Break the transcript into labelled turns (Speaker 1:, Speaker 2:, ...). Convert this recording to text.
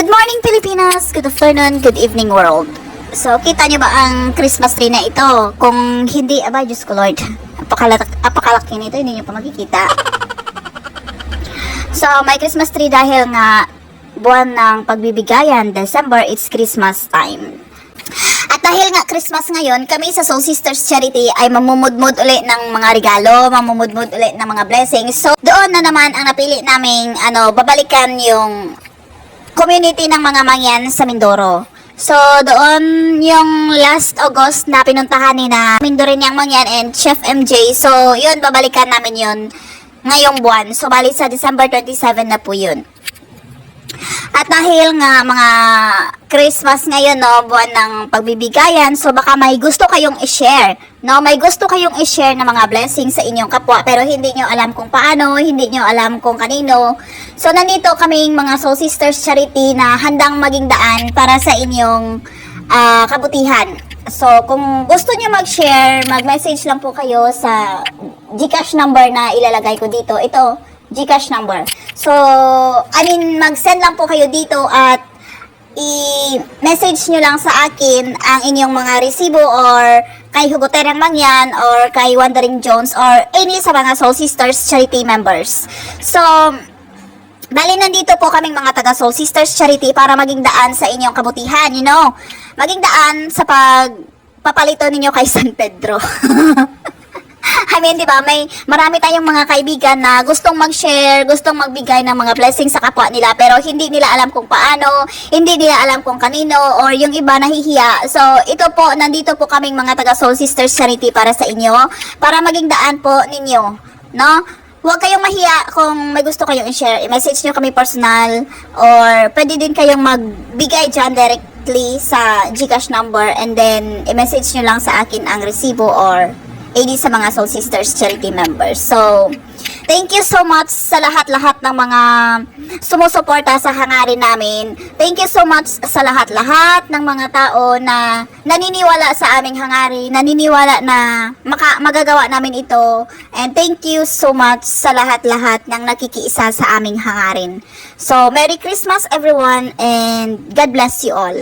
Speaker 1: Good morning Pilipinas, good afternoon, good evening world. So kita nyo ba ang Christmas tree na ito? Kung hindi, aba Diyos ko Lord, apakalaki nito, hindi nyo pa makikita. So may Christmas tree dahil nga buwan ng pagbibigayan, December, it's Christmas time. At dahil nga Christmas ngayon, kami sa Soul Sisters Charity ay mamumudmud uli ng mga regalo, mamumudmud uli ng mga blessings. So doon na naman ang napili naming babalikan yung community ng mga mangyan sa Mindoro. So doon yung last August na pinuntahan ni na Mindoro niyang mangyan and Chef MJ. So yun, babalikan namin yun ngayong buwan. So bali sa December 27 na po yun. At dahil nga mga Christmas ngayon, no, buwan ng pagbibigayan, so baka may gusto kayong i-share, no? May gusto kayong i-share na mga blessings sa inyong kapwa, pero hindi nyo alam kung paano, hindi nyo alam kung kanino. So nandito kaming mga Soul Sisters Charity na handang maging daan para sa inyong kabutihan. So kung gusto nyo mag-share, mag-message lang po kayo sa GCash number na ilalagay ko dito. Ito, GCash number. So, mag-send lang po kayo dito at i-message nyo lang sa akin ang inyong mga resibo or kay Hugoterang Mangyan or kay Wandering Jones or any sa mga Soul Sisters Charity members. So, bali nandito po kaming mga taga Soul Sisters Charity para maging daan sa inyong kabutihan, maging daan sa pagpapalito ninyo kay San Pedro. Di ba, marami tayong mga kaibigan na gustong mag-share, gustong magbigay ng mga blessings sa kapwa nila, pero hindi nila alam kung paano, hindi nila alam kung kanino, or yung iba nahihiya. So, ito po, nandito po kaming mga taga Soul Sisters Charity para sa inyo, para maging daan po ninyo, no? Huwag kayong mahiya kung may gusto kayong i-share. I-message nyo kami personal, or pwede din kayong magbigay dyan directly sa GCash number, and then i-message nyo lang sa akin ang resibo or AD sa mga Soul Sisters Charity members. So, thank you so much sa lahat-lahat ng mga sumusuporta sa hangarin namin. Thank you so much sa lahat-lahat ng mga tao na naniniwala sa aming hangarin, naniniwala na magagawa namin ito. And thank you so much sa lahat-lahat ng nakikiisa sa aming hangarin. So, Merry Christmas everyone and God bless you all.